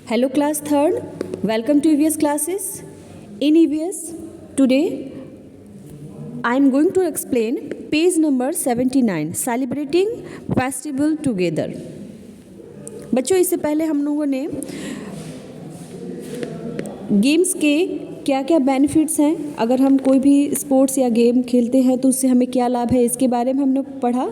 Hello class 3rd, welcome to EVS classes. In EVS, today I am going to explain page number 79, Celebrating Festival Together. बच्चों इससे पहले हम लोगों ने games के क्या क्या बेनिफिट्स हैं, अगर हम कोई भी स्पोर्ट्स या गेम खेलते हैं तो उससे हमें क्या लाभ है, इसके बारे में हमने पढ़ा।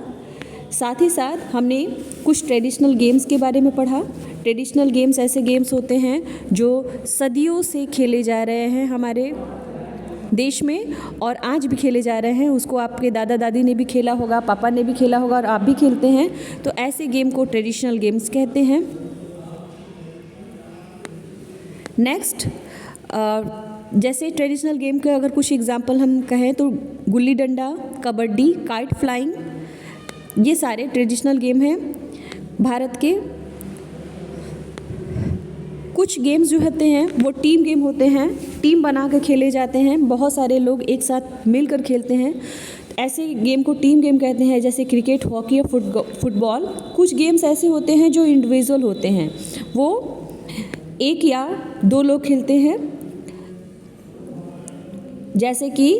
साथ ही साथ हमने कुछ ट्रेडिशनल गेम्स के बारे में पढ़ा। ट्रेडिशनल गेम्स ऐसे गेम्स होते हैं जो सदियों से खेले जा रहे हैं हमारे देश में और आज भी खेले जा रहे हैं। उसको आपके दादा दादी ने भी खेला होगा, पापा ने भी खेला होगा और आप भी खेलते हैं, तो ऐसे गेम को ट्रेडिशनल गेम्स कहते हैं। नेक्स्ट, जैसे ट्रेडिशनल गेम के अगर कुछ एग्जाम्पल हम कहें तो गुल्ली डंडा, कबड्डी, काइट फ्लाइंग, ये सारे ट्रेडिशनल गेम हैं भारत के। कुछ गेम्स जो होते हैं वो टीम गेम होते हैं, टीम बना कर खेले जाते हैं, बहुत सारे लोग एक साथ मिलकर खेलते हैं, ऐसे गेम को टीम गेम कहते हैं, जैसे क्रिकेट, हॉकी और फुटबॉल। कुछ गेम्स ऐसे होते हैं जो इंडिविजुअल होते हैं, वो एक या दो लोग खेलते हैं, जैसे कि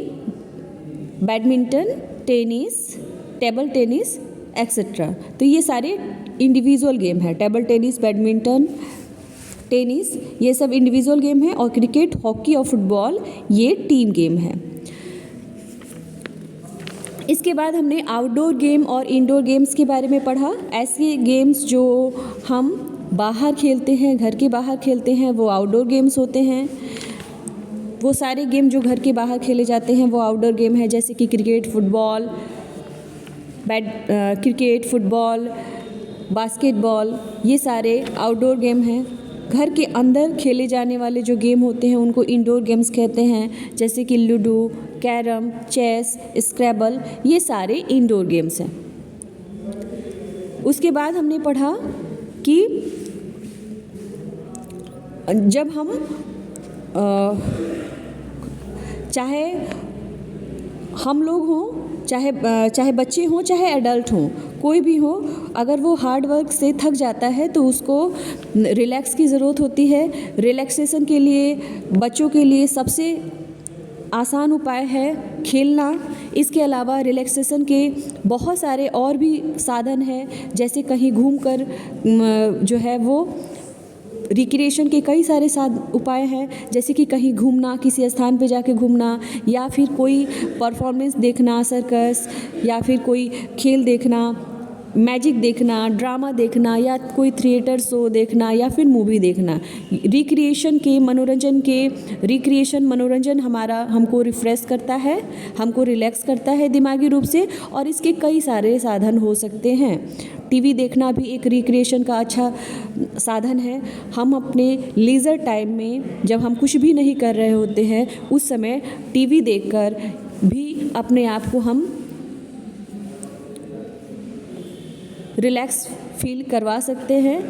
badminton, tennis, table tennis etcetera. तो ये सारे इंडिविजुअल गेम है। टेबल टेनिस, बैडमिंटन, टेनिस, ये सब इंडिविजुअल गेम है और क्रिकेट, हॉकी और फुटबॉल ये टीम गेम है। इसके बाद हमने आउटडोर गेम और इंडोर गेम्स के बारे में पढ़ा। ऐसे गेम्स जो हम बाहर खेलते हैं, घर के बाहर खेलते हैं, वो आउटडोर गेम्स होते हैं। वो सारे गेम जो घर के बाहर खेले जाते हैं वो आउटडोर गेम है, जैसे कि क्रिकेट, फुटबॉल, बास्केटबॉल, ये सारे आउटडोर गेम हैं। घर के अंदर खेले जाने वाले जो गेम होते हैं उनको इंडोर गेम्स कहते हैं, जैसे कि लूडो, कैरम, चेस, स्क्रैबल, ये सारे इंडोर गेम्स हैं। उसके बाद हमने पढ़ा कि जब हम चाहे हम लोग हों, चाहे बच्चे हों, चाहे एडल्ट हों, कोई भी हो, अगर वो हार्ड वर्क से थक जाता है तो उसको रिलैक्स की ज़रूरत होती है। रिलैक्सेशन के लिए बच्चों के लिए सबसे आसान उपाय है खेलना। इसके अलावा रिलैक्सेशन के बहुत सारे और भी साधन हैं, जैसे कहीं घूमकर जो है वो रिक्रिएशन के कई सारे उपाय हैं, जैसे कि कहीं घूमना, किसी स्थान पे जाके घूमना, या फिर कोई परफॉर्मेंस देखना, सर्कस, या फिर कोई खेल देखना, मैजिक देखना, ड्रामा देखना, या कोई थिएटर शो देखना, या फिर मूवी देखना। मनोरंजन हमारा हमको रिफ़्रेश करता है, हमको रिलैक्स करता है दिमागी रूप से, और इसके कई सारे साधन हो सकते हैं। टीवी देखना भी एक रिक्रिएशन का अच्छा साधन है। हम अपने लीजर टाइम में जब हम कुछ भी नहीं कर रहे होते हैं उस समय टीवी देखकर भी अपने आप को हम रिलैक्स फील करवा सकते हैं।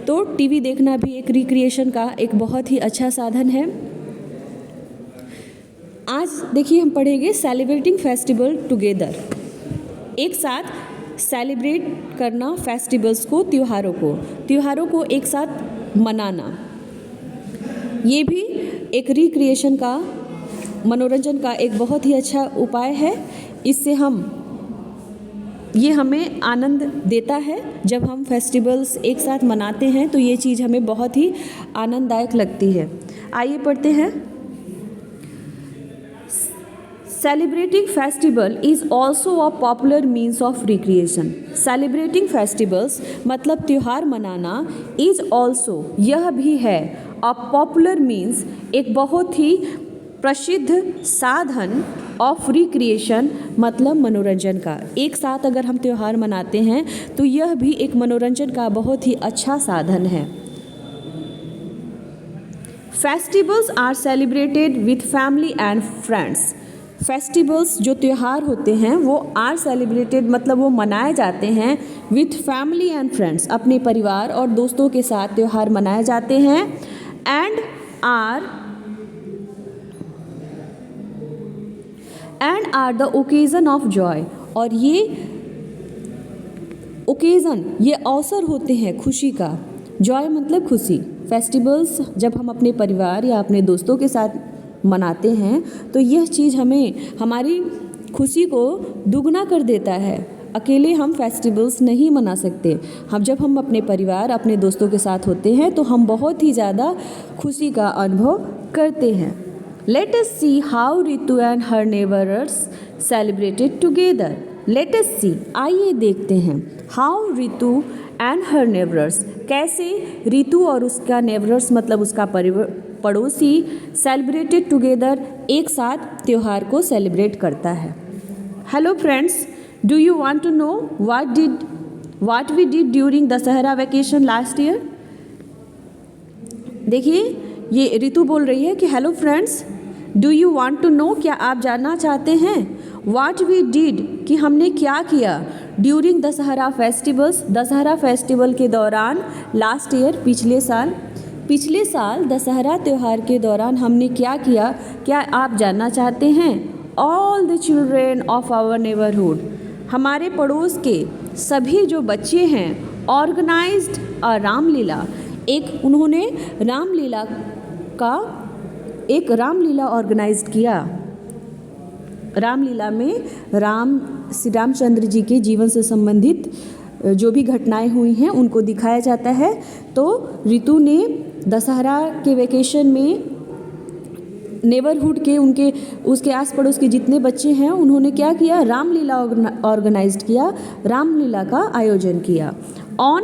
तो टीवी देखना भी एक रिक्रिएशन का एक बहुत ही अच्छा साधन है। आज देखिए हम पढ़ेंगे सेलिब्रेटिंग फेस्टिवल टुगेदर। एक साथ सेलिब्रेट करना फेस्टिवल्स को, त्योहारों को एक साथ मनाना, ये भी एक रिक्रिएशन का, मनोरंजन का एक बहुत ही अच्छा उपाय है। इससे ये हमें आनंद देता है। जब हम फेस्टिवल्स एक साथ मनाते हैं तो ये चीज़ हमें बहुत ही आनंददायक लगती है। आइए पढ़ते हैं। Celebrating festival is also a popular means of recreation. Celebrating festivals मतलब त्योहार मनाना, is also यह भी है, a popular means एक बहुत ही प्रसिद्ध साधन, ऑफ रिक्रिएशन मतलब मनोरंजन का। एक साथ अगर हम त्योहार मनाते हैं तो यह भी एक मनोरंजन का बहुत ही अच्छा साधन है। Festivals are celebrated with family and friends. Festivals जो त्यौहार होते हैं वो आर सेलिब्रेटेड मतलब वो मनाए जाते हैं विथ फैमिली एंड फ्रेंड्स, अपने परिवार और दोस्तों के साथ त्यौहार मनाए जाते हैं। And are the occasion of joy, और ये ओकेज़न, ये अवसर होते हैं खुशी का। जॉय मतलब खुशी। फेस्टिवल्स जब हम अपने परिवार या अपने दोस्तों के साथ मनाते हैं तो यह चीज़ हमें हमारी खुशी को दुगना कर देता है। अकेले हम फेस्टिवल्स नहीं मना सकते। जब हम अपने परिवार अपने दोस्तों के साथ होते हैं तो हम बहुत ही ज़्यादा खुशी का अनुभव करते हैं। Let us see how Ritu and her neighbours celebrated together. Let us see, आइए देखते हैं, how Ritu and her neighbours, कैसे रितु और उसका नेबर्स मतलब उसका पड़ोसी सेलिब्रेटेड टुगेदर एक साथ त्यौहार को सेलिब्रेट करता है। Hello friends, do you want to know what we did during Dussehra vacation last year? देखिए, ये रितु बोल रही है कि hello friends, do you want to know, क्या आप जानना चाहते हैं व्हाट वी डिड, कि हमने क्या किया during Dussehra festivals, Dussehra festival के दौरान, लास्ट ईयर पिछले साल दशहरा त्यौहार के दौरान हमने क्या किया, क्या आप जानना चाहते हैं? All the children of our neighbourhood, हमारे पड़ोस के सभी जो बच्चे हैं, ऑर्गेनाइज्ड अ रामलीला, उन्होंने रामलीला ऑर्गेनाइज किया। रामलीला में श्री रामचंद्र जी के जीवन से संबंधित जो भी घटनाएं हुई हैं उनको दिखाया जाता है। तो रितु ने दशहरा के वेकेशन में नेबरहुड के उसके आस पड़ोस के जितने बच्चे हैं उन्होंने क्या किया, रामलीला ऑर्गेनाइज्ड किया, रामलीला का आयोजन किया। ऑन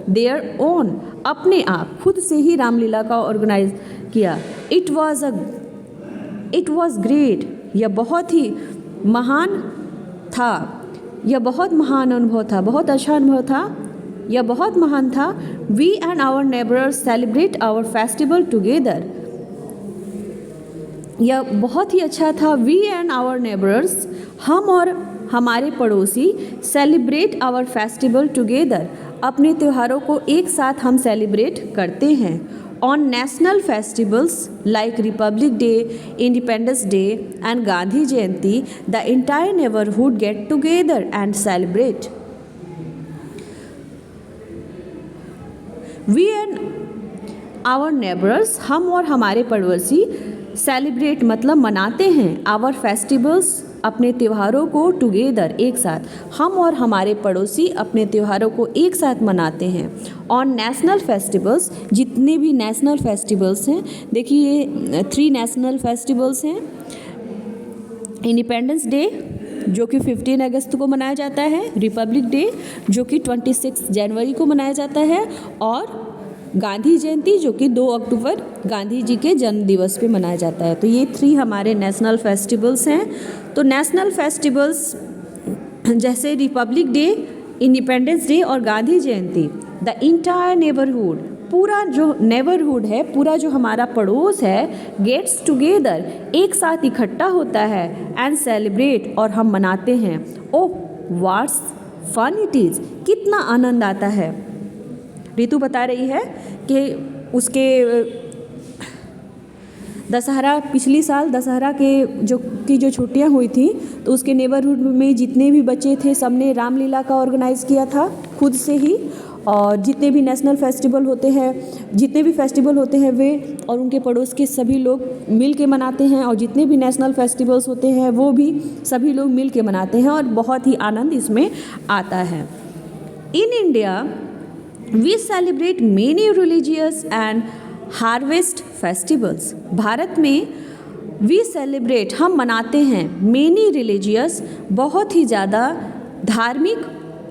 देयर ओन, अपने आप खुद से ही रामलीला का ऑर्गेनाइज किया। इट वॉज ग्रेट, यह बहुत ही महान था, यह बहुत महान अनुभव था, बहुत अच्छा अनुभव था, यह बहुत महान था। We and our neighbours celebrate our festival together, यह बहुत ही अच्छा था। वी एंड आवर नेबर्स, हम और हमारे पड़ोसी, सेलिब्रेट आवर फेस्टिवल टुगेदर, अपने त्योहारों को एक साथ हम सेलिब्रेट करते हैं। On national festivals like Republic Day, Independence Day and Gandhi Jayanti, the entire neighbourhood get together and celebrate. We and our neighbours, हम और हमारे पड़ोसी, सेलिब्रेट मतलब मनाते हैं, आवर फेस्टिवल्स, अपने त्योहारों को, टुगेदर एक साथ, हम और हमारे पड़ोसी अपने त्योहारों को एक साथ मनाते हैं। ऑन नेशनल फेस्टिवल्स, जितने भी नेशनल फेस्टिवल्स हैं, देखिए ये 3 नेशनल फेस्टिवल्स हैं। इंडिपेंडेंस डे जो कि 15 अगस्त को मनाया जाता है, रिपब्लिक डे जो कि 26 जनवरी को मनाया जाता है, और गांधी जयंती जो कि 2 अक्टूबर गांधी जी के जन्म दिवस पे मनाया जाता है। तो ये 3 हमारे नेशनल फेस्टिवल्स हैं। तो नेशनल फेस्टिवल्स जैसे रिपब्लिक डे, इंडिपेंडेंस डे और Gandhi Jayanti, the entire neighbourhood, पूरा जो नेबरहुड है, पूरा जो हमारा पड़ोस है, गेट्स टुगेदर, एक साथ इकट्ठा होता है, एंड सेलिब्रेट, और हम मनाते हैं। ओह व्हाट्स फन इट इज़, कितना आनंद आता है। रितु बता रही है कि उसके दशहरा, पिछली साल दशहरा के जो छुट्टियां हुई थी तो उसके नेबरहुड में जितने भी बच्चे थे सबने रामलीला का ऑर्गेनाइज़ किया था खुद से ही, और जितने भी नेशनल फेस्टिवल होते हैं, जितने भी फेस्टिवल होते हैं वे और उनके पड़ोस के सभी लोग मिल के मनाते हैं, और जितने भी नेशनल फेस्टिवल्स होते हैं वो भी सभी लोग मिल के मनाते हैं, और बहुत ही आनंद इसमें आता है। In India we celebrate many religious and harvest festivals, Bharat में वी सेलिब्रेट, हम मनाते हैं, मेनी रिलीजियस, बहुत ही ज़्यादा धार्मिक,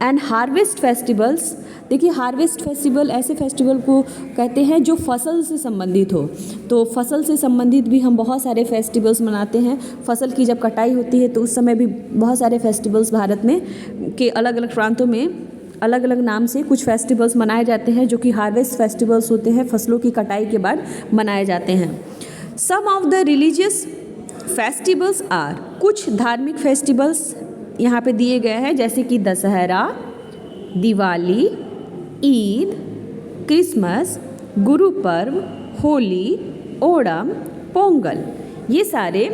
एंड हार्वेस्ट फेस्टिवल्स। देखिए हार्वेस्ट फेस्टिवल ऐसे फेस्टिवल को कहते हैं जो फसल से संबंधित हो, तो फसल से संबंधित भी हम बहुत सारे फेस्टिवल्स मनाते हैं। फसल की जब कटाई होती है तो उस समय भी बहुत सारे फेस्टिवल्स भारत में के अलग अलग प्रांतों में अलग अलग नाम से कुछ फेस्टिवल्स मनाए जाते हैं जो कि हार्वेस्ट फेस्टिवल्स होते हैं, फसलों की कटाई के बाद मनाए जाते हैं। Some of the religious festivals are, कुछ धार्मिक फेस्टिवल्स यहाँ पे दिए गए हैं जैसे कि दशहरा, दिवाली, ईद, क्रिसमस, गुरु पर्व, होली, ओणम, पोंगल, ये सारे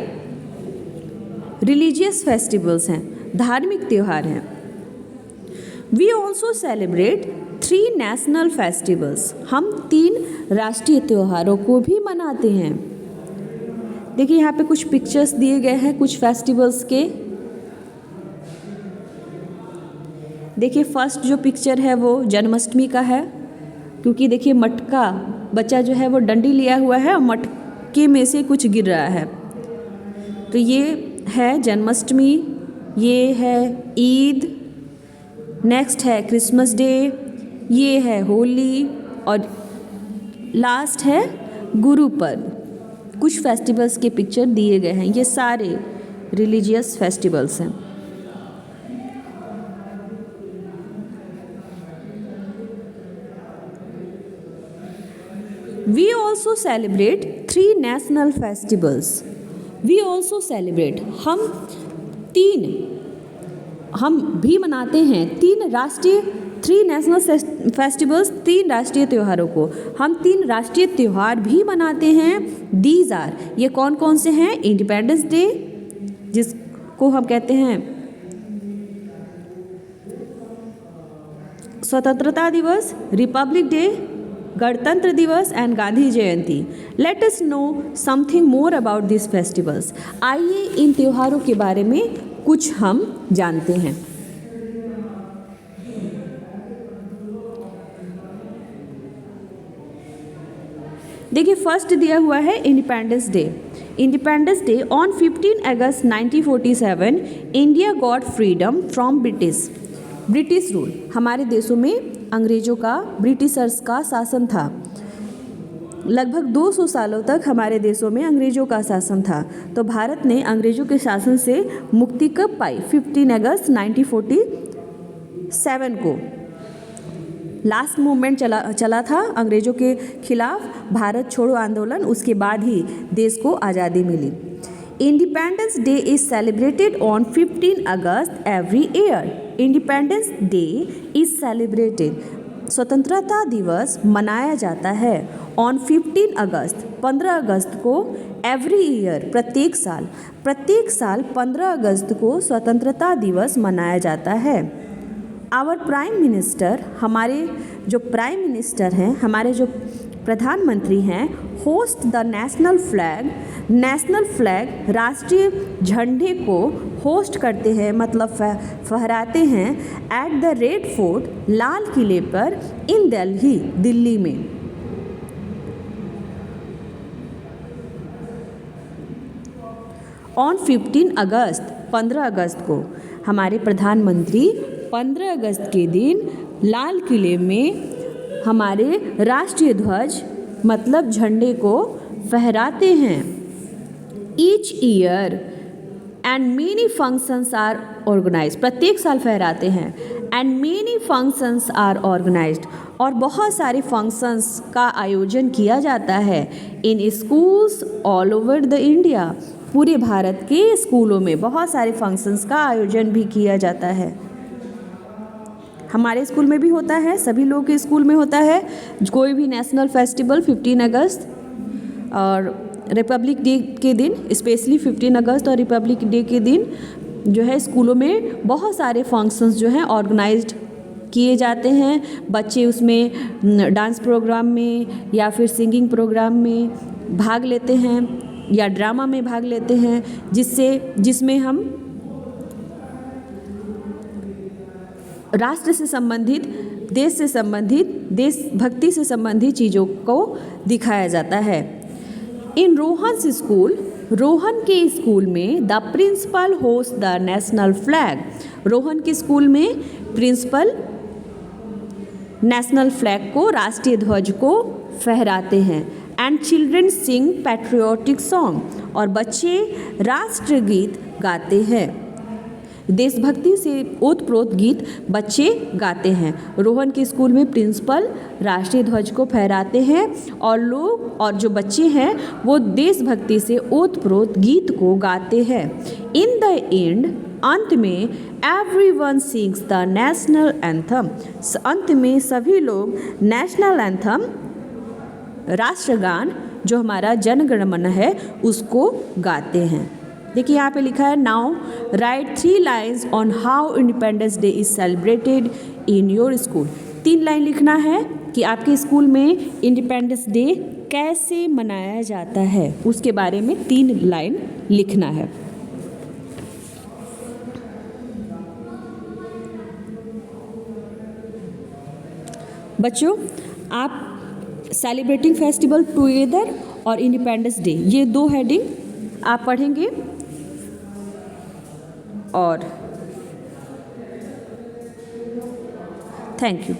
रिलीजियस फेस्टिवल्स हैं, धार्मिक त्यौहार हैं। We also celebrate 3 national festivals, हम 3 राष्ट्रीय त्योहारों को भी मनाते हैं। देखिए यहाँ पे कुछ पिक्चर्स दिए गए हैं कुछ फेस्टिवल्स के। देखिए फर्स्ट जो पिक्चर है वो जन्माष्टमी का है, क्योंकि देखिए मटका, बच्चा जो है वो डंडी लिया हुआ है और मटके में से कुछ गिर रहा है, तो ये है जन्माष्टमी। ये है ईद, नेक्स्ट है क्रिसमस डे, ये है होली और लास्ट है गुरु पर्व। कुछ फेस्टिवल्स के पिक्चर दिए गए हैं, ये सारे रिलीजियस फेस्टिवल्स हैं। We also celebrate 3 national festivals. We also celebrate, हम भी मनाते हैं 3 नेशनल फेस्टिवल्स, 3 राष्ट्रीय त्योहारों को। हम 3 राष्ट्रीय त्योहार भी मनाते हैं। These are, ये कौन कौन से हैं? इंडिपेंडेंस डे, जिसको हम कहते हैं स्वतंत्रता दिवस, रिपब्लिक डे, गणतंत्र दिवस and Gandhi Jayanti. Let us know something more about this festivals. आइए इन त्योहारों के बारे में कुछ हम जानते हैं। देखिए फर्स्ट दिया हुआ है independence day. Independence day on 15 August 1947 India got freedom from British rule. हमारे देशों में अंग्रेज़ों का, ब्रिटिशर्स का शासन था। लगभग 200 सालों तक हमारे देशों में अंग्रेज़ों का शासन था। तो भारत ने अंग्रेज़ों के शासन से मुक्ति कब पाई? 15 अगस्त 1947 को लास्ट मूवमेंट चला था अंग्रेज़ों के खिलाफ, भारत छोड़ो आंदोलन। उसके बाद ही देश को आज़ादी मिली। Independence Day is celebrated on 15 August every year. Independence Day is celebrated, स्वतंत्रता दिवस मनाया जाता है ऑन 15 अगस्त, 15 अगस्त को, एवरी ईयर, प्रत्येक साल 15 अगस्त को स्वतंत्रता दिवस मनाया जाता है। आवर प्राइम मिनिस्टर, हमारे जो प्राइम मिनिस्टर हैं, हमारे जो प्रधानमंत्री हैं, होस्ट द नेशनल फ्लैग, राष्ट्रीय झंडे को होस्ट करते हैं, मतलब फहराते हैं, एट द रेड फोर्ट, लाल किले पर, इन दिल्ली में। ऑन 15 अगस्त, 15 अगस्त को हमारे प्रधानमंत्री 15 अगस्त के दिन लाल किले में हमारे राष्ट्रीय ध्वज, मतलब झंडे को फहराते हैं। Each year and many functions are organised, प्रत्येक साल फहराते हैं। And many functions are organised, और बहुत सारे फंक्शंस का आयोजन किया जाता है। In schools all over the India, पूरे भारत के स्कूलों में बहुत सारे फंक्शंस का आयोजन भी किया जाता है। हमारे स्कूल में भी होता है, सभी लोगों के स्कूल में होता है। कोई भी नेशनल फेस्टिवल 15 अगस्त और रिपब्लिक डे के दिन, स्पेशली 15 अगस्त और रिपब्लिक डे के दिन जो है स्कूलों में बहुत सारे फंक्शंस जो हैं ऑर्गेनाइज्ड किए जाते हैं। बच्चे उसमें डांस प्रोग्राम में या फिर सिंगिंग प्रोग्राम में भाग लेते हैं या ड्रामा में भाग लेते हैं, जिसमें हम राष्ट्र से संबंधित, देश से संबंधित, देशभक्ति से संबंधित चीज़ों को दिखाया जाता है। इन रोहन्स स्कूल, रोहन के स्कूल में the principal host the national flag. Rohan के स्कूल में प्रिंसिपल नेशनल फ्लैग को, राष्ट्रीय ध्वज को फहराते हैं। And children sing patriotic song, और बच्चे राष्ट्रगीत गाते हैं। देशभक्ति से ओतप्रोत गीत बच्चे गाते हैं। रोहन के स्कूल में प्रिंसिपल राष्ट्रीय ध्वज को फहराते हैं और जो बच्चे हैं वो देशभक्ति से ओतप्रोत गीत को गाते हैं। इन द एंड, अंत में, everyone sings the national anthem, अंत में सभी लोग नेशनल एंथम, राष्ट्रगान, जो हमारा जनगण मन है, उसको गाते हैं। देखिए यहाँ पे लिखा है, now right 3 lines on how independence Day is celebrated in your school. 3 line लिखना है कि आपके स्कूल में इंडिपेंडेंस डे कैसे मनाया जाता है, उसके बारे में 3 लाइन लिखना है। बच्चों, आप सेलिब्रेटिंग फेस्टिवल टुगेदर और इंडिपेंडेंस डे, ये 2 हेडिंग आप पढ़ेंगे और थैंक यू।